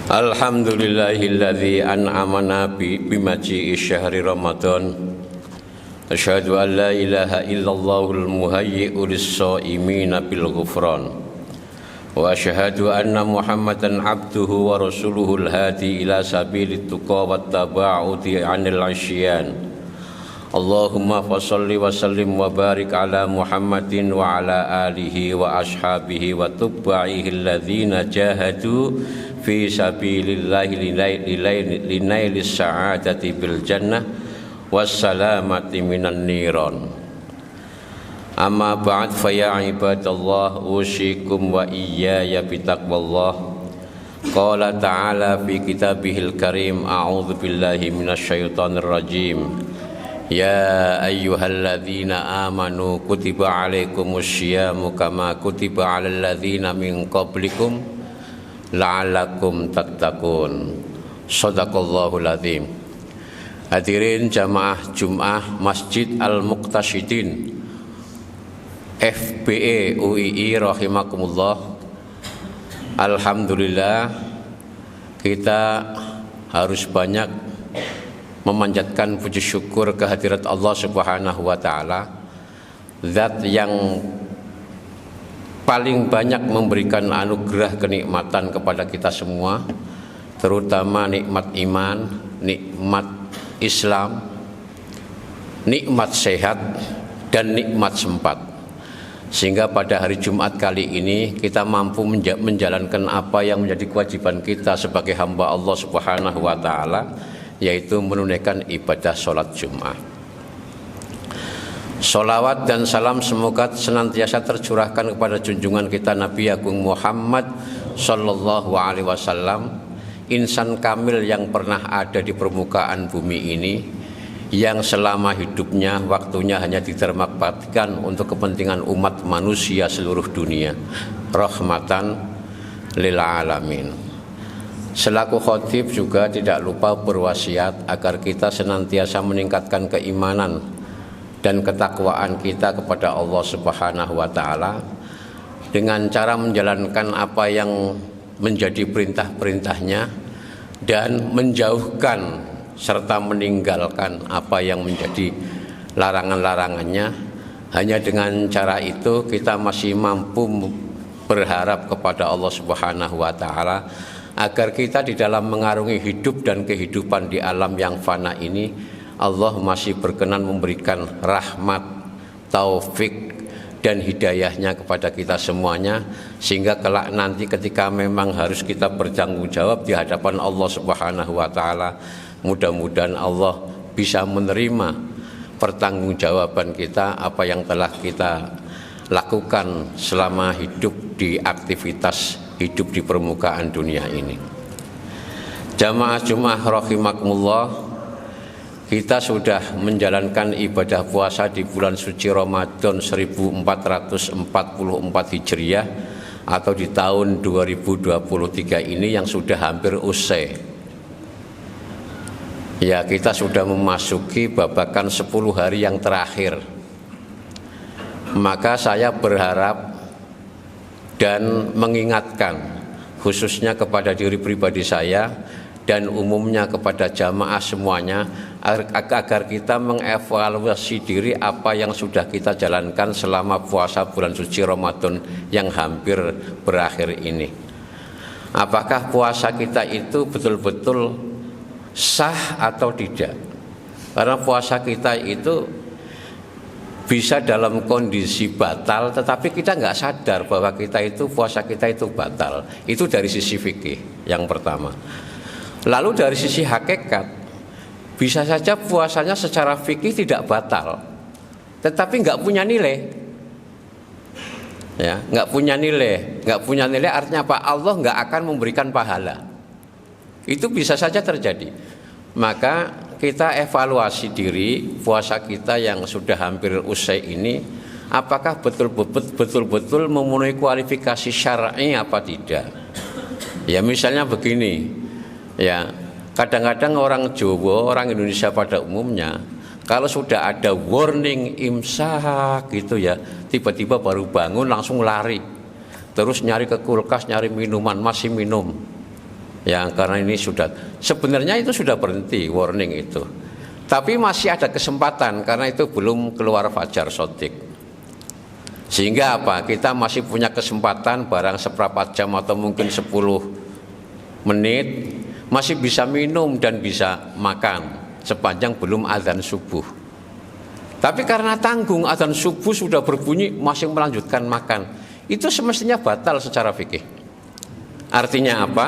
Alhamdulillahilladzi an'amana bimaji'i syahri Ramadan. Asyhadu an la ilaha illallahul muhayyi'u lis-sha'imina bil ghufran. Wa asyhadu anna Muhammadan abduhu wa rasuluhul hadi ila sabilit tuqa wat taba'udi 'anil 'isyan. Allahumma fasholli wa sallim wa barik ala Muhammadin wa ala alihi wa ashabihi wa tubba'ihi alladzina jahadu fi sabilillahi linailis sa'adati bil jannah wassalamati minan niran. Amma ba'd fa ya ibadallah usikum wa iyaya bitaqwallah. Qala ta'ala fi kitabihil karim a'udzu billahi minasyaitonir rajim. Ya ayyuhalladzina amanu kutiba alaikumus syiyamu kama kutiba alal ladzina min qablikum la'allakum tattaqun. Shadaqallahul azim. Hadirin jamaah Jumat Masjid Al-Muqtasyidin FBE UII rahimakumullah. Alhamdulillah kita harus banyak memanjatkan puji syukur kehadirat Allah Subhanahu wa taala, zat yang paling banyak memberikan anugerah kenikmatan kepada kita semua, terutama nikmat iman, nikmat Islam, nikmat sehat dan nikmat sempat. Sehingga pada hari Jumat kali ini kita mampu menjalankan apa yang menjadi kewajiban kita sebagai hamba Allah Subhanahu wa taala, yaitu menunaikan ibadah sholat Jumat. Sholawat dan salam semoga senantiasa tercurahkan kepada junjungan kita Nabi Agung Muhammad Sallallahu Alaihi Wasallam, insan kamil yang pernah ada di permukaan bumi ini, yang selama hidupnya waktunya hanya ditermakbatkan untuk kepentingan umat manusia seluruh dunia, rahmatan lil alamin. Selaku khotib juga tidak lupa berwasiat agar kita senantiasa meningkatkan keimanan dan ketakwaan kita kepada Allah Subhanahu wa taala dengan cara menjalankan apa yang menjadi perintah-perintahnya dan menjauhkan serta meninggalkan apa yang menjadi larangan-larangannya. Hanya dengan cara itu kita masih mampu berharap kepada Allah Subhanahu wa taala agar kita di dalam mengarungi hidup dan kehidupan di alam yang fana ini, Allah masih berkenan memberikan rahmat, taufik dan hidayahnya kepada kita semuanya, sehingga kelak nanti ketika memang harus kita bertanggung jawab di hadapan Allah Subhanahu wa taala, mudah-mudahan Allah bisa menerima pertanggungjawaban kita apa yang telah kita lakukan selama hidup di aktivitas hidup di permukaan dunia ini. Jamaah Jumat rahimakumullah, kita sudah menjalankan ibadah puasa di bulan suci Ramadan 1444 Hijriah atau di tahun 2023 ini yang sudah hampir usai. Ya, kita sudah memasuki babakan 10 hari yang terakhir. Maka saya berharap dan mengingatkan khususnya kepada diri pribadi saya dan umumnya kepada jamaah semuanya agar kita mengevaluasi diri apa yang sudah kita jalankan selama puasa bulan suci Ramadan yang hampir berakhir ini. Apakah puasa kita itu betul-betul sah atau tidak? Karena puasa kita itu bisa dalam kondisi batal, tetapi kita nggak sadar bahwa kita itu puasa kita itu batal. Itu dari sisi fikih yang pertama. Lalu dari sisi hakikat, bisa saja puasanya secara fikih tidak batal, tetapi nggak punya nilai. Ya, nggak punya nilai. Nggak punya nilai artinya apa? Allah nggak akan memberikan pahala. Itu bisa saja terjadi. Maka kita evaluasi diri puasa kita yang sudah hampir usai ini, apakah betul-betul memenuhi kualifikasi syar'i apa tidak. Ya misalnya begini, ya kadang-kadang orang Jawa, orang Indonesia pada umumnya, kalau sudah ada warning imsak gitu ya, tiba-tiba baru bangun langsung lari, terus nyari ke kulkas nyari minuman, masih minum. Ya, karena ini sebenarnya itu sudah berhenti warning itu. Tapi masih ada kesempatan karena itu belum keluar fajar shadiq. Sehingga apa? Kita masih punya kesempatan barang seperempat jam atau mungkin 10 menit masih bisa minum dan bisa makan sepanjang belum azan subuh. Tapi karena tanggung azan subuh sudah berbunyi masih melanjutkan makan, itu semestinya batal secara fikih. Artinya apa?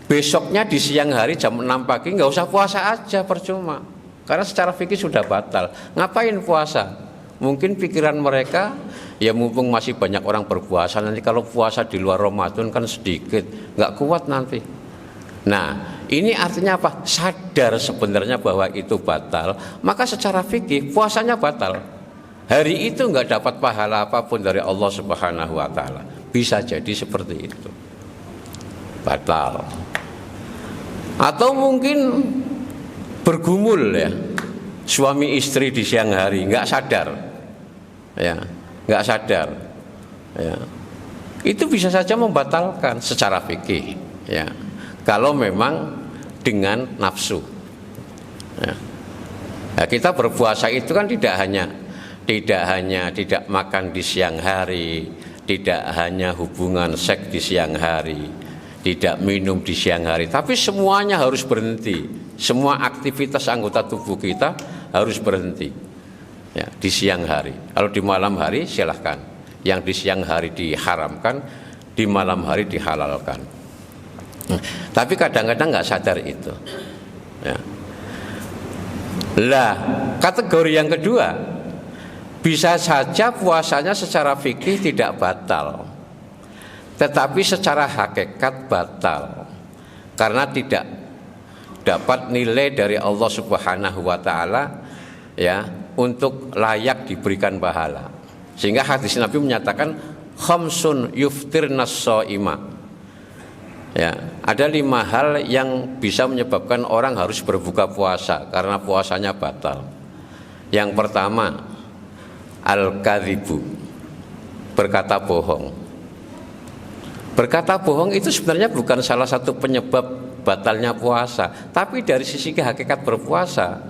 Besoknya di siang hari jam 6 pagi nggak usah puasa aja, percuma. Karena secara fikih sudah batal. Ngapain puasa? Mungkin pikiran mereka, ya mumpung masih banyak orang berpuasa, nanti kalau puasa di luar Ramadan kan sedikit, nggak kuat nanti. Nah, ini artinya apa? Sadar sebenarnya bahwa itu batal, maka secara fikih puasanya batal. Hari itu nggak dapat pahala apapun dari Allah Subhanahu wa Ta'ala. Bisa jadi seperti itu, batal. Atau mungkin bergumul ya, suami istri di siang hari nggak sadar, ya nggak sadar, ya itu bisa saja membatalkan secara fikih, ya kalau memang dengan nafsu. Ya. Nah, kita berpuasa itu kan tidak hanya tidak makan di siang hari, tidak hanya hubungan seks di siang hari, tidak minum di siang hari, tapi semuanya harus berhenti. Semua aktivitas anggota tubuh kita harus berhenti ya, di siang hari. Kalau di malam hari silahkan. Yang di siang hari diharamkan, di malam hari dihalalkan. Tapi kadang-kadang nggak sadar itu. Ya. Lah, kategori yang kedua, bisa saja puasanya secara fikih tidak batal, tetapi secara hakikat batal karena tidak dapat nilai dari Allah Subhanahu wa Ta'ala ya untuk layak diberikan pahala. Sehingga hadis Nabi menyatakan khamsun yuftirnas shaima. Ya, ada 5 hal yang bisa menyebabkan orang harus berbuka puasa karena puasanya batal. Yang pertama, al-kadzibu, berkata bohong. Berkata bohong itu sebenarnya bukan salah satu penyebab batalnya puasa, tapi dari sisi hakikat berpuasa,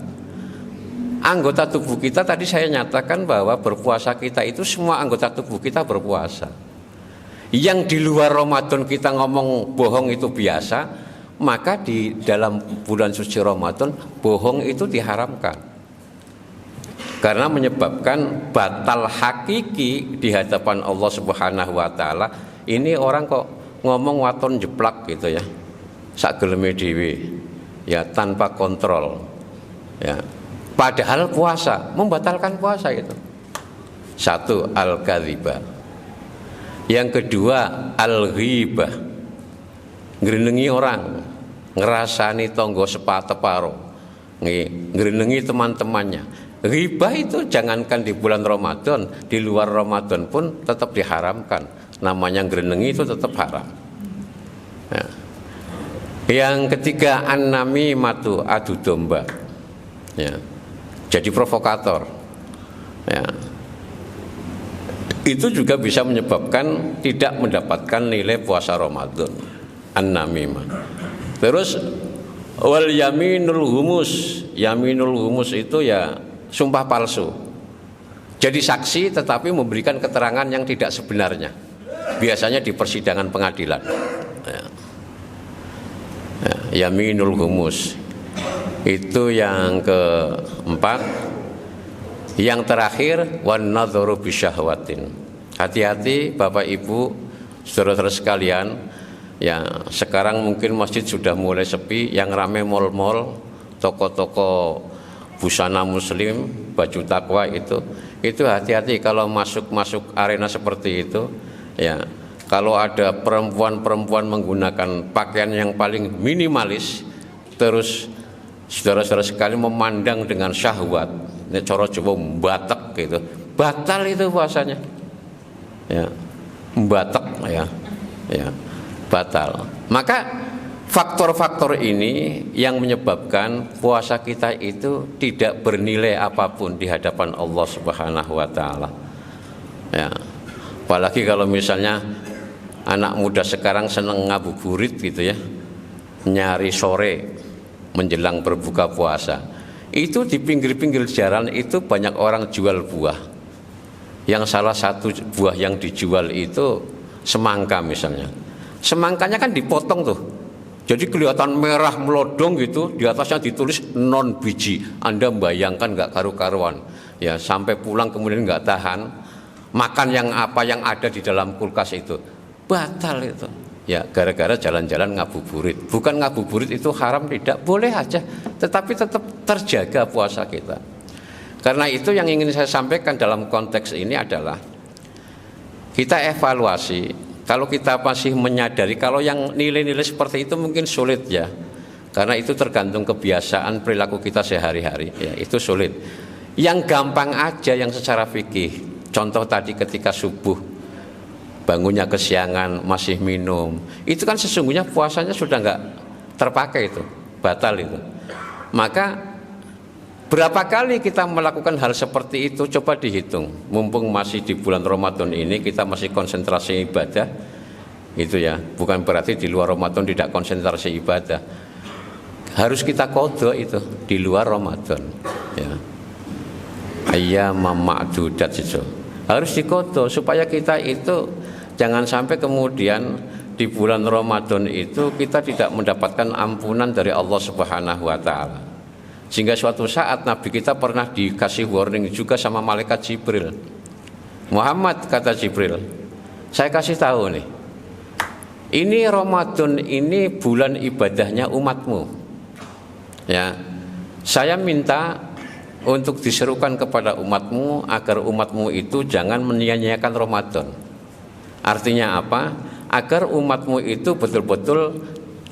anggota tubuh kita tadi saya nyatakan bahwa berpuasa kita itu semua anggota tubuh kita berpuasa. Yang di luar Ramadan kita ngomong bohong itu biasa, maka di dalam bulan suci Ramadan bohong itu diharamkan. Karena menyebabkan batal hakiki di hadapan Allah Subhanahu wa Ta'ala. Ini orang kok ngomong waton jeplak gitu ya, sak geleme dhewe ya, tanpa kontrol ya, padahal puasa membatalkan puasa itu. Satu, al-kadzibah. Yang kedua, al-ghibah, ngrenengi orang, ngerasani tonggo sepateparo, ngrenengi teman-temannya. Ghibah itu jangankan di bulan Ramadan, di luar Ramadan pun tetap diharamkan. Namanya ngrenengi itu tetap haram. Ya. Yang ketiga, an-namimatu, adu domba. Ya. Jadi provokator. Ya. Itu juga bisa menyebabkan tidak mendapatkan nilai puasa Ramadan. An-namimah. Terus wal yaminul humus. Yaminul humus itu ya sumpah palsu. Jadi saksi tetapi memberikan keterangan yang tidak sebenarnya. Biasanya di persidangan pengadilan. Ya. Ya, yaminul humus. Itu yang keempat. Yang terakhir, wan nadharu bisyahwatin. Hati-hati Bapak Ibu, saudara-saudara sekalian, ya sekarang mungkin masjid sudah mulai sepi, yang ramai mal-mal, toko-toko busana muslim, baju takwa itu hati-hati kalau masuk arena seperti itu. Ya, kalau ada perempuan-perempuan menggunakan pakaian yang paling minimalis, terus saudara-saudara sekali memandang dengan syahwat, ini cara Jawa mbatek gitu, batal itu puasanya. Ya, mbatek ya, batal. Maka faktor-faktor ini yang menyebabkan puasa kita itu tidak bernilai apapun di hadapan Allah Subhanahu wa Ta'ala. Ya. Apalagi kalau misalnya anak muda sekarang seneng ngabuburit gitu ya, nyari sore menjelang berbuka puasa, itu di pinggir-pinggir jalan itu banyak orang jual buah. Yang salah satu buah yang dijual itu semangka misalnya. Semangkanya kan dipotong tuh, jadi kelihatan merah melodong gitu, di atasnya ditulis non biji. Anda bayangkan nggak karu-karuan ya, sampai pulang kemudian nggak tahan makan yang apa yang ada di dalam kulkas itu, batal itu ya, gara-gara jalan-jalan ngabuburit. Bukan ngabuburit itu haram, tidak, boleh aja, tetapi tetap terjaga puasa kita. Karena itu yang ingin saya sampaikan dalam konteks ini adalah kita evaluasi. Kalau kita masih menyadari kalau yang nilai-nilai seperti itu mungkin sulit ya, karena itu tergantung kebiasaan perilaku kita sehari-hari ya, itu sulit. Yang gampang aja yang secara fikih, contoh tadi ketika subuh bangunnya kesiangan masih minum, itu kan sesungguhnya puasanya sudah nggak terpakai, itu batal itu. Maka berapa kali kita melakukan hal seperti itu, coba dihitung. Mumpung masih di bulan Ramadan ini kita masih konsentrasi ibadah, itu ya, bukan berarti di luar Ramadan tidak konsentrasi ibadah. Harus kita qadha itu di luar Ramadan ya. Ayyamam ma'dudat itu harus diqadha supaya kita itu jangan sampai kemudian di bulan Ramadan itu kita tidak mendapatkan ampunan dari Allah Subhanahu wa taala. Sehingga suatu saat Nabi kita pernah dikasih warning juga sama malaikat Jibril. Muhammad, kata Jibril, saya kasih tahu nih, ini Ramadan ini bulan ibadahnya umatmu ya. Saya minta untuk diserukan kepada umatmu agar umatmu itu jangan menyia-nyiakan Ramadan. Artinya apa? Agar umatmu itu betul-betul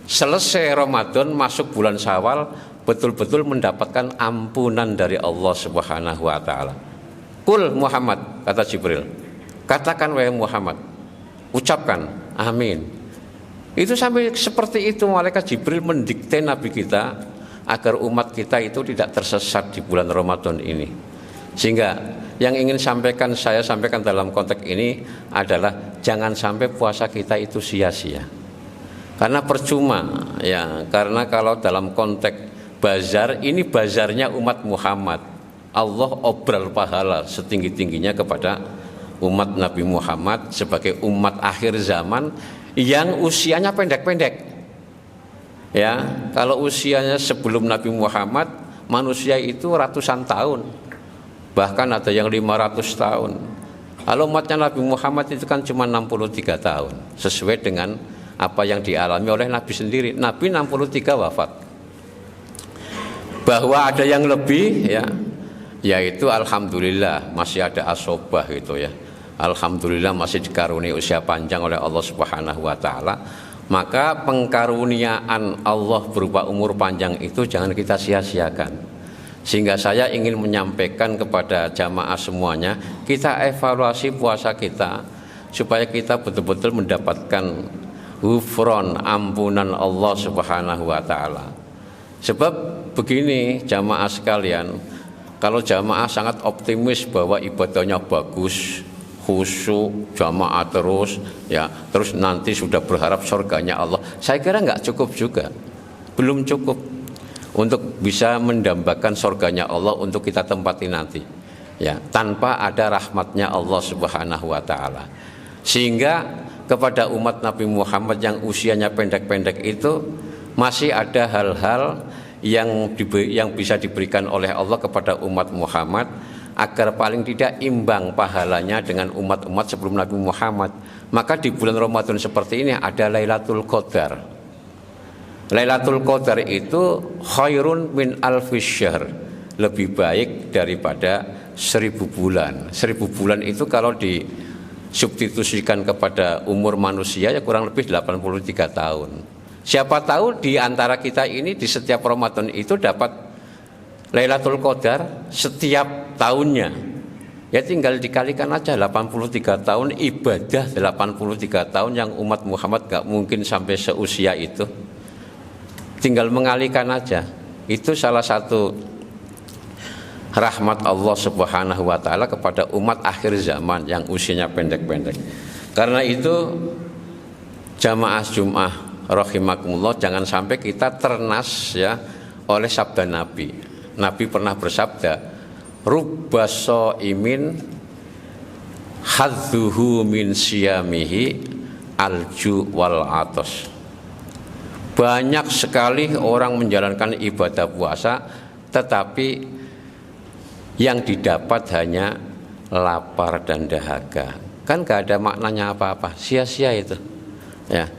selesai Ramadan masuk bulan Syawal betul-betul mendapatkan ampunan dari Allah Subhanahu wa taala. Qul Muhammad, kata Jibril, katakan wahai Muhammad, ucapkan amin. Itu sampai seperti itu malaikat Jibril mendikte Nabi kita agar umat kita itu tidak tersesat di bulan Ramadan ini. Sehingga yang ingin saya sampaikan dalam konteks ini adalah jangan sampai puasa kita itu sia-sia. Karena percuma ya, karena kalau dalam konteks bazar, ini bazarnya umat Muhammad. Allah obral pahala setinggi-tingginya kepada umat Nabi Muhammad sebagai umat akhir zaman yang usianya pendek-pendek. Ya, kalau usianya sebelum Nabi Muhammad manusia itu ratusan tahun, bahkan ada yang 500 tahun. Kalau umatnya Nabi Muhammad itu kan cuma 63 tahun, sesuai dengan apa yang dialami oleh Nabi sendiri. Nabi 63 wafat. Bahwa ada yang lebih ya, yaitu alhamdulillah masih ada asobah itu ya. Alhamdulillah masih dikaruniai usia panjang oleh Allah Subhanahu wa taala. Maka pengkaruniaan Allah berupa umur panjang itu jangan kita sia-siakan. Sehingga saya ingin menyampaikan kepada jamaah semuanya, kita evaluasi puasa kita supaya kita betul-betul mendapatkan ghufron, ampunan Allah Subhanahu wa taala. Sebab begini jamaah sekalian, kalau jamaah sangat optimis bahwa ibadahnya bagus, khusyuk, jamaah terus ya, terus nanti sudah berharap surganya Allah, saya kira nggak cukup juga, belum cukup untuk bisa mendambakan surganya Allah untuk kita tempati nanti ya, tanpa ada rahmatnya Allah Subhanahu wa taala. Sehingga kepada umat Nabi Muhammad yang usianya pendek-pendek itu masih ada hal-hal yang bisa diberikan oleh Allah kepada umat Muhammad agar paling tidak imbang pahalanya dengan umat-umat sebelum Nabi Muhammad. Maka di bulan Ramadan seperti ini ada Lailatul Qadar. Lailatul Qadar itu khairun min alfis syahr, lebih baik daripada 1000 bulan. 1000 bulan itu kalau disubstitusikan kepada umur manusia ya kurang lebih 83 tahun. Siapa tahu di antara kita ini di setiap Ramadan itu dapat Lailatul Qadar setiap tahunnya. Ya tinggal dikalikan aja 83 tahun ibadah, 83 tahun yang umat Muhammad gak mungkin sampai seusia itu. Tinggal mengalikan aja. Itu salah satu rahmat Allah Subhanahu wa taala kepada umat akhir zaman yang usianya pendek-pendek. Karena itu jamaah Jumat rahimakumullah, jangan sampai kita ternas ya oleh sabda Nabi. Nabi pernah bersabda, rubba shaimin hadzuhu min siyamihi alju wal atos. Banyak sekali orang menjalankan ibadah puasa tetapi yang didapat hanya lapar dan dahaga. Kan gak ada maknanya apa-apa, sia-sia itu. Ya.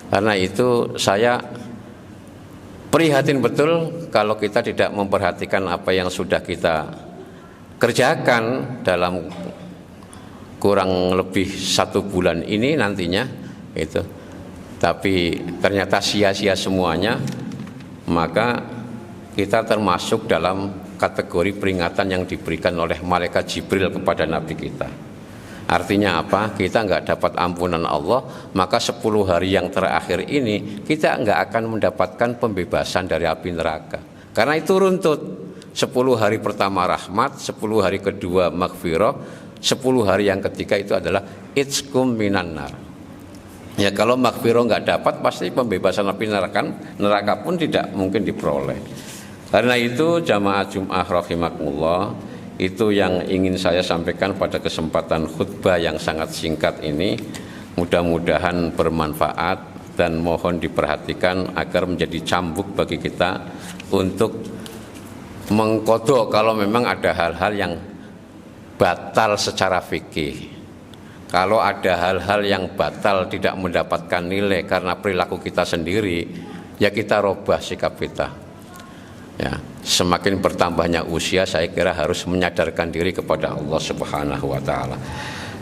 Karena itu saya prihatin betul kalau kita tidak memperhatikan apa yang sudah kita kerjakan dalam kurang lebih 1 bulan ini nantinya itu. Tapi ternyata sia-sia semuanya, maka kita termasuk dalam kategori peringatan yang diberikan oleh malaikat Jibril kepada Nabi kita. Artinya apa? Kita nggak dapat ampunan Allah, maka 10 hari yang terakhir ini kita nggak akan mendapatkan pembebasan dari api neraka. Karena itu runtut. 10 hari pertama rahmat, 10 hari kedua maghfirah, 10 hari yang ketiga itu adalah itskum minan nar. Ya kalau maghfirah nggak dapat, pasti pembebasan api neraka pun tidak mungkin diperoleh. Karena itu jamaah Jum'ah rahimakumullah, itu yang ingin saya sampaikan pada kesempatan khutbah yang sangat singkat ini. Mudah-mudahan bermanfaat dan mohon diperhatikan agar menjadi cambuk bagi kita untuk mengkodok kalau memang ada hal-hal yang batal secara fikih. Kalau ada hal-hal yang batal tidak mendapatkan nilai karena perilaku kita sendiri, ya kita robah sikap kita. Ya, semakin bertambahnya usia, saya kira harus menyadarkan diri kepada Allah Subhanahu wa taala.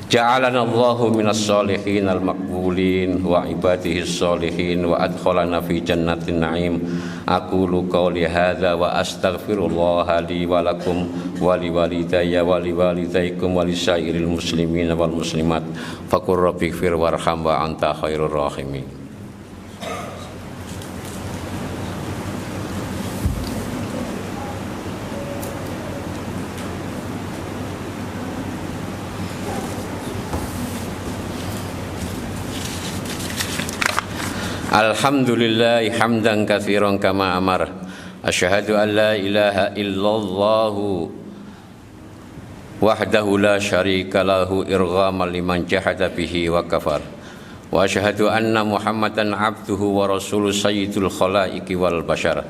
Ja'alana Allahu minas sholihin al-maqbulin wa ibadihis sholihin wa adkhalana fi jannatin na'im. Aqulu qawli hadza wa astaghfirullah li wa lakum wa li walidayya wa li walidaykum wa li sairil muslimin wal muslimat. Faqur rabbighfir warham wa anta khairur rahimin. Alhamdulillah hamdan katsiran kama amar. Asyhadu an la ilaha illallah wahdahu la syarika lahu irghaman liman jahada bihi wa kafar. Wa asyhadu anna Muhammadan abduhu wa rasuluh sayyidul khalaiqi wal bashar.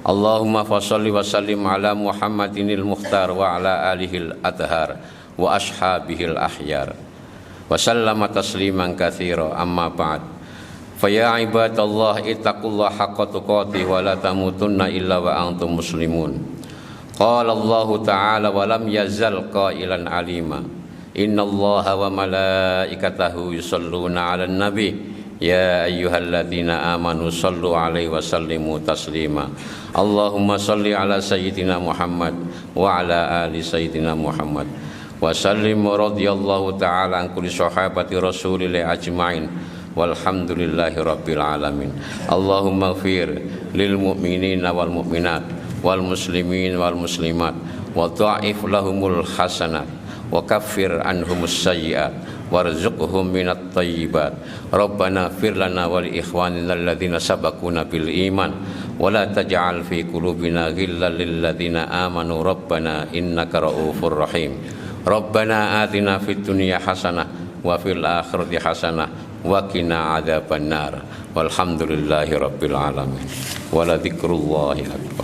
Allahumma fashalli wa sallim ala Muhammadinil mukhtar wa ala alihil adhar wa ashabihil ahyar. Wa sallama tasliman katsira, amma ba'd. Faya ibadallah ittaqullah haqqa tuqatih wa la tamutunna illa wa antum muslimun. Qala Allah ta'ala wa lam yazal qailan alima. Innallaha wa malaikatahu yusalluna 'alan nabi ya ayyuhalladzina amanu sallu 'alaihi wa sallimu taslima. Allahumma salli 'ala sayyidina Muhammad wa 'ala ali sayyidina Muhammad. Wa sallim radhiyallahu ta'ala an kulli sahabati Rasulillah ajmain. Walhamdulillahi rabbil alamin. Allahumma ighfir lil mu'minina wal mu'minat wal muslimin wal muslimat wa dha'if lahumul hasanat wa kaffir anhumus sayyi'at warzuqhum minat thayyibat. Rabbana ighfir lana wa li ikhwanina alladhina sabaquna bil iman wa la taj'al fi qulubina ghillan lil ladzina amanu rabbana innaka ra'ufur rahim. Rabbana atina fid dunya hasanah wa fil akhirati hasanah wa qina adzabannar. Walhamdulillahi rabbil alamin. Wa la dzikrullahi akbar.